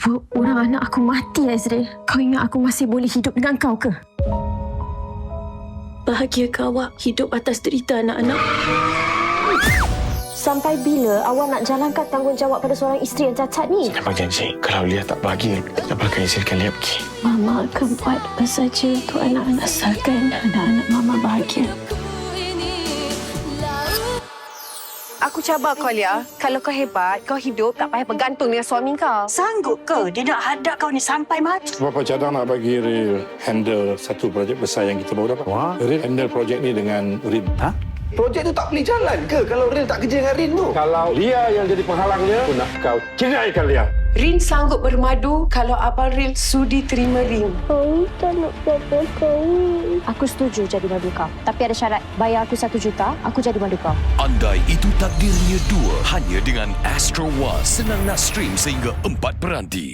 Orang anak aku mati, Azril. Kau ingat aku masih boleh hidup dengan kau ke? Bahagia ke awak hidup atas derita anak-anak? Sampai bila awak nak jalankan tanggungjawab pada seorang isteri yang cacat ni? Saya berjanji, kalau Lia tak bahagia, tak bakal izinkan Lia pergi. Mama akan buat apa saja untuk anak-anak, asalkan anak-anak Mama bahagia. Aku cabar kau, Lia. Kalau kau hebat, kau hidup tak payah bergantung dengan suami kau. Sanggup ke dia nak hadap kau ni sampai mati? Bapa cadang nak bagi Ril handle satu projek besar yang kita baru dapat. Wah. Ril handle projek ni dengan Rin. Ha? Projek tu tak boleh jalan ke kalau Rin tak kerja dengan Rin tu? Kalau Lia yang jadi penghalangnya, aku nak kau ceraikan Lia. Rin sanggup bermadu kalau Abang Rin sudi terima Rin. Kau tak nak papa kau. Aku setuju jadi madu kau. Tapi ada syarat. Bayar aku 1 juta, aku jadi madu kau. Andai Itu Takdirnya 2 hanya dengan Astro One. Senang nak stream sehingga 4 peranti.